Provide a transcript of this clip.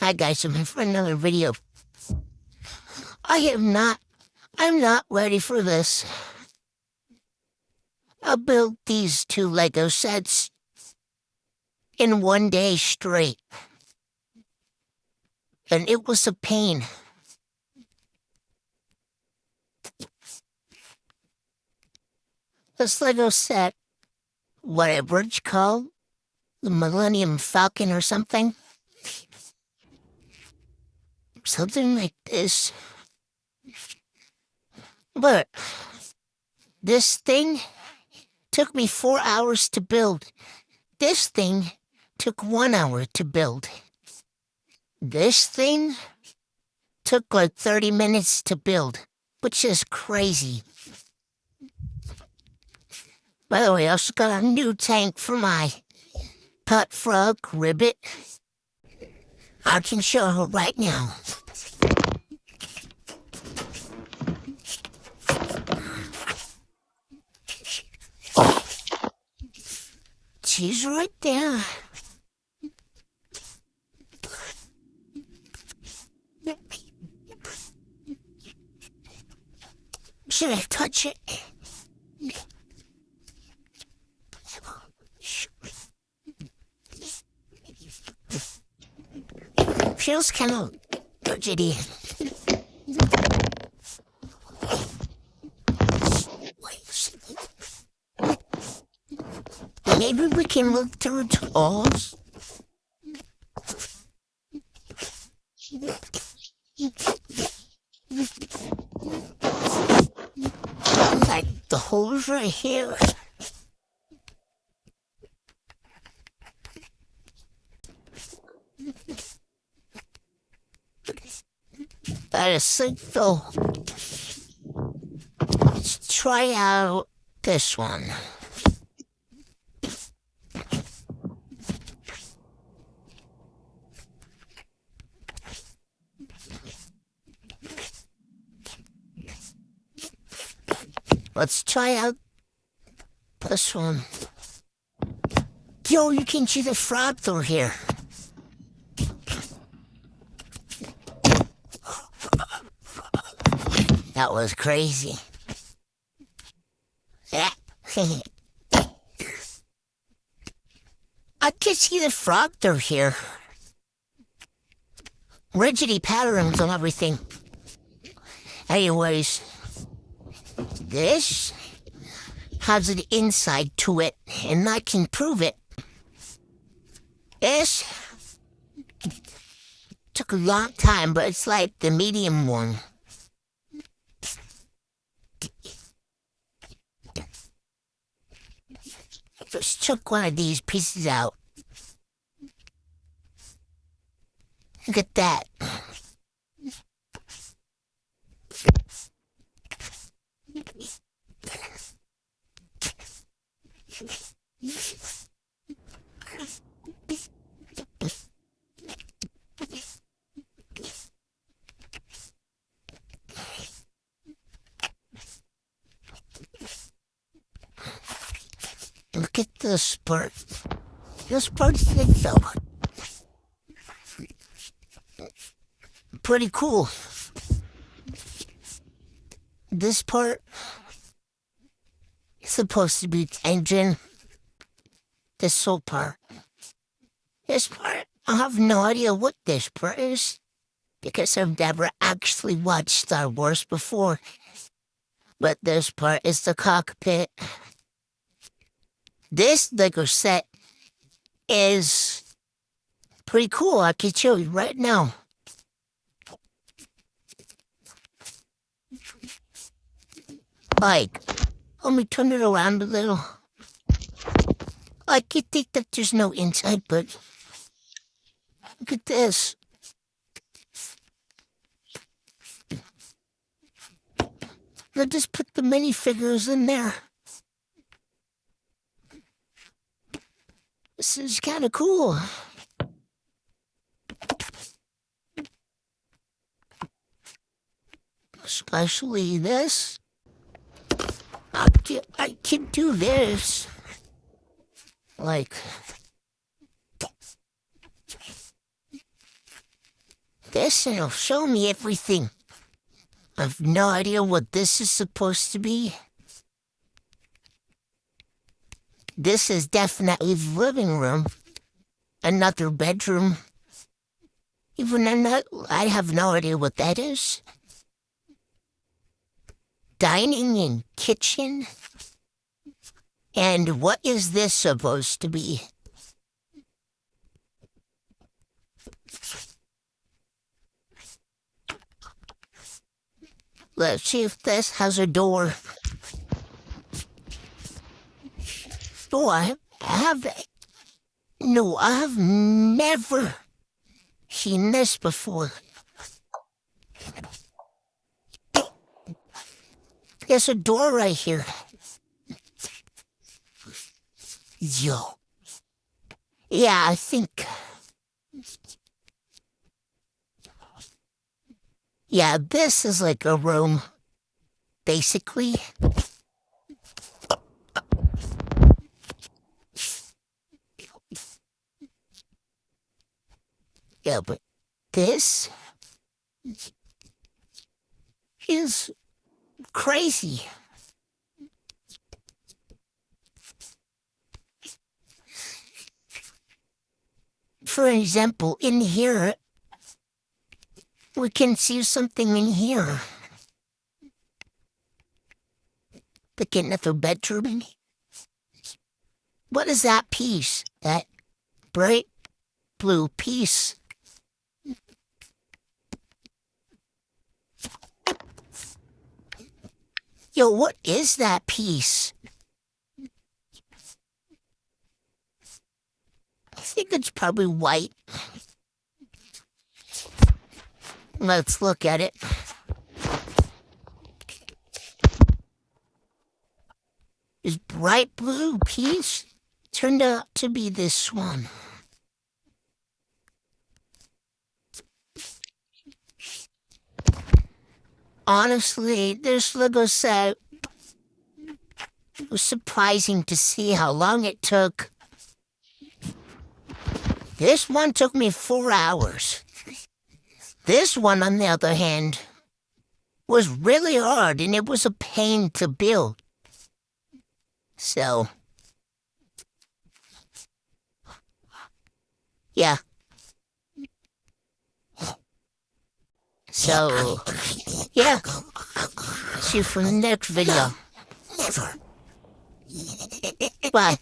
Hi guys, I'm here for another video. I'm not ready for this. I built these two Lego sets in one day straight. And it was a pain. This Lego set, whatever it's called, the Millennium Falcon or something. Something like this. But this thing took me 4 hours to build. This thing took 1 hour to build. This thing took like 30 minutes to build, which is crazy. By the way, I also got a new tank for my pet frog, Ribbit. I can show her right now. Oh. She's right there. Should I touch it? Feels kind of fidgety. Maybe we can look through tools. Like the holes right here. That is sick though. Let's try out this one. Let's try out this one. Yo, you can see the frog through here. That was crazy. Yeah. I can see the frog through here. Riggedy patterns and everything. Anyways, this has an inside to it, and I can prove it. This took a long time, but it's like the medium one. Just took one of these pieces out. Look at that. Look at this part. This part's thick though. Pretty cool. This part is supposed to be the engine. This whole part. This part, I have no idea what this part is, because I've never actually watched Star Wars before. But this part is the cockpit. This Lego set is pretty cool. I can show you right now. Like, let me turn it around a little. I can think that there's no inside, but look at this. I'll just put the minifigures in there. This is kind of cool. Especially this. I can do this. Like, this and it'll show me everything. I've no idea what this is supposed to be. This is definitely the living room. Another bedroom. I have no idea what that is. Dining and kitchen. And what is this supposed to be? Let's see if this has a door. Oh, I have... No, I have never seen this before. There's a door right here. Yo. Yeah, I think... Yeah, this is like a room, basically. Yeah, but this is crazy. For example, in here, we can see something in here. Like another bedroom. What is that piece? That bright blue piece? Yo, what is that piece? I think it's probably white. Let's look at it. This bright blue piece turned out to be this one. Honestly, this Lego set was surprising to see how long it took. This one took me 4 hours. This one, on the other hand, was really hard and it was a pain to build. So, yeah. So, yeah. See you for the next video. Never. Bye.